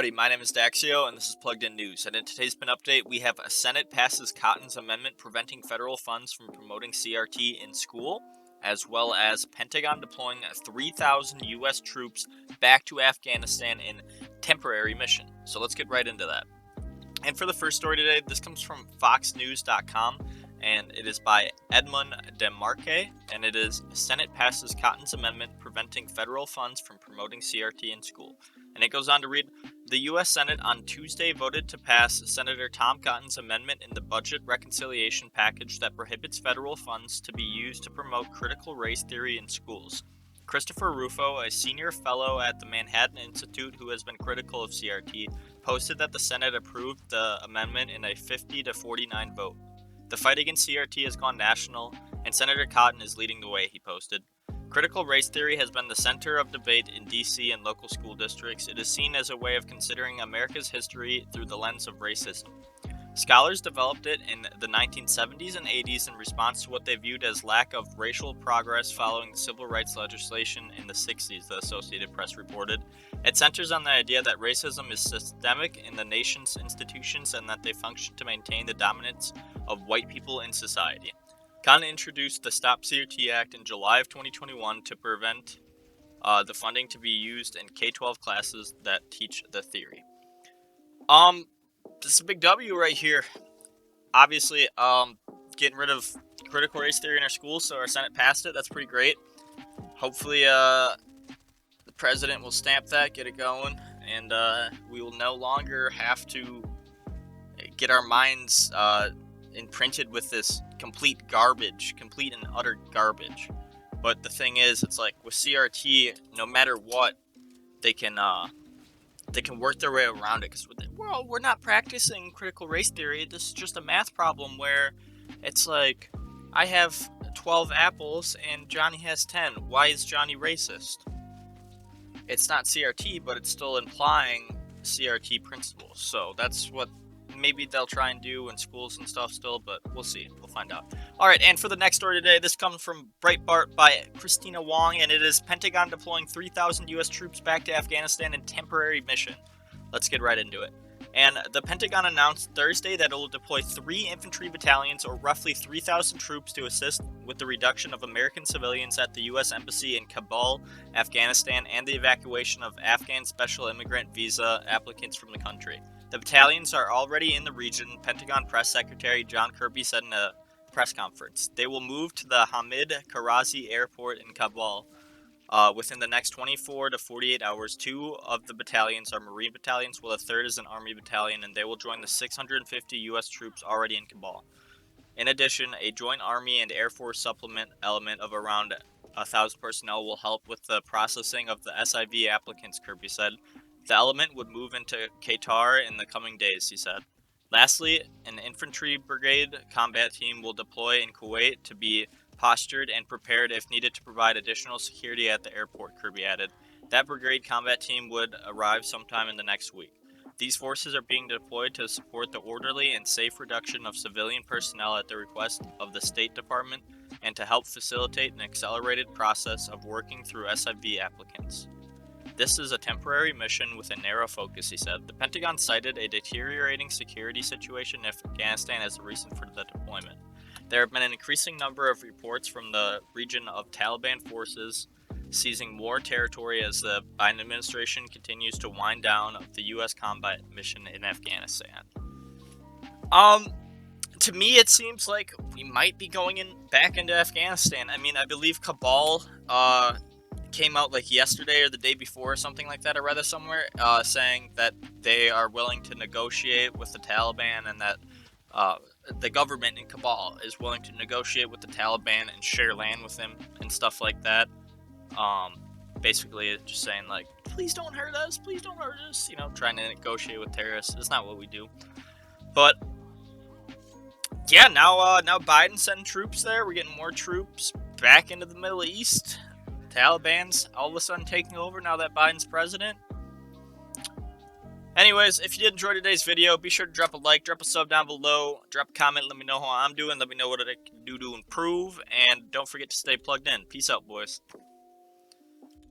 everybody, my name is Daxio, and this is Plugged In News. And in today's Pin Update, we have a Senate passes Cotton's amendment preventing federal funds from promoting CRT in school, as well as Pentagon deploying 3,000 U.S. troops back to Afghanistan in temporary mission. So let's get right into that. And for the first story today, this comes from FoxNews.com, and it is by Edmund DeMarque, and it is Senate passes Cotton's amendment preventing federal funds from promoting CRT in school. And it goes on to read, the U.S. Senate on Tuesday voted to pass Senator Tom Cotton's amendment in the budget reconciliation package that prohibits federal funds to be used to promote critical race theory in schools. Christopher Rufo, a senior fellow at the Manhattan Institute who has been critical of CRT, posted that the Senate approved the amendment in a 50-49 vote. The fight against CRT has gone national, and Senator Cotton is leading the way, he posted. Critical race theory has been the center of debate in D.C. and local school districts. It is seen as a way of considering America's history through the lens of racism. Scholars developed it in the 1970s and 80s in response to what they viewed as lack of racial progress following the civil rights legislation in the 60s, the Associated Press reported. It centers on the idea that racism is systemic in the nation's institutions and that they function to maintain the dominance of white people in society. Cotton introduced the Stop CRT Act in July of 2021 to prevent the funding to be used in K-12 classes that teach the theory. This is a big W right here. Obviously, getting rid of critical race theory in our schools, so our Senate passed it. That's pretty great. Hopefully, the president will stamp that, get it going, and we will no longer have to get our minds imprinted with this complete and utter garbage. But the thing is, it's like with CRT, no matter what, they can work their way around it, because we're not practicing critical race theory. This is just a math problem where it's like, I have 12 apples and Johnny has 10. Why is Johnny racist? It's not CRT, but it's still implying CRT principles. So that's what maybe they'll try and do in schools and stuff still, but we'll see. We'll find out. Alright, and for the next story today, this comes from Breitbart by Christina Wong, and it is Pentagon deploying 3,000 U.S. troops back to Afghanistan in temporary mission. Let's get right into it. And the Pentagon announced Thursday that it will deploy 3 infantry battalions, or roughly 3,000 troops, to assist with the reduction of American civilians at the U.S. Embassy in Kabul, Afghanistan, and the evacuation of Afghan special immigrant visa applicants from the country. The battalions are already in the region, Pentagon Press Secretary John Kirby said in a press conference. They will move to the Hamid Karazi Airport in Kabul within the next 24 to 48 hours. 2 of the battalions are Marine battalions, while a third is an Army battalion, and they will join the 650 U.S. troops already in Kabul. In addition, a joint Army and Air Force supplement element of around 1,000 personnel will help with the processing of the SIV applicants, Kirby said. The element would move into Qatar in the coming days, he said. Lastly, an infantry brigade combat team will deploy in Kuwait to be postured and prepared if needed to provide additional security at the airport, Kirby added. That brigade combat team would arrive sometime in the next week. These forces are being deployed to support the orderly and safe reduction of civilian personnel at the request of the State Department and to help facilitate an accelerated process of working through SIV applicants. This is a temporary mission with a narrow focus, he said. The Pentagon cited a deteriorating security situation in Afghanistan as the reason for the deployment. There have been an increasing number of reports from the region of Taliban forces seizing more territory as the Biden administration continues to wind down the U.S. combat mission in Afghanistan. To me, it seems like we might be going back into Afghanistan. I mean, I believe Kabul came out like yesterday or the day before or something like that. I read it somewhere saying that they are willing to negotiate with the Taliban, and that the government in Kabul is willing to negotiate with the Taliban and share land with them and stuff like that. Basically just saying like, please don't hurt us, trying to negotiate with terrorists. It's not what we do. But yeah, now Biden's sending troops there. We're getting more troops back into the Middle East. Taliban's all of a sudden taking over now that Biden's president. Anyways, if you did enjoy today's video, be sure to drop a like, drop a sub down below, drop a comment, let me know how I'm doing, let me know what I can do to improve, and don't forget to stay plugged in. Peace out, boys.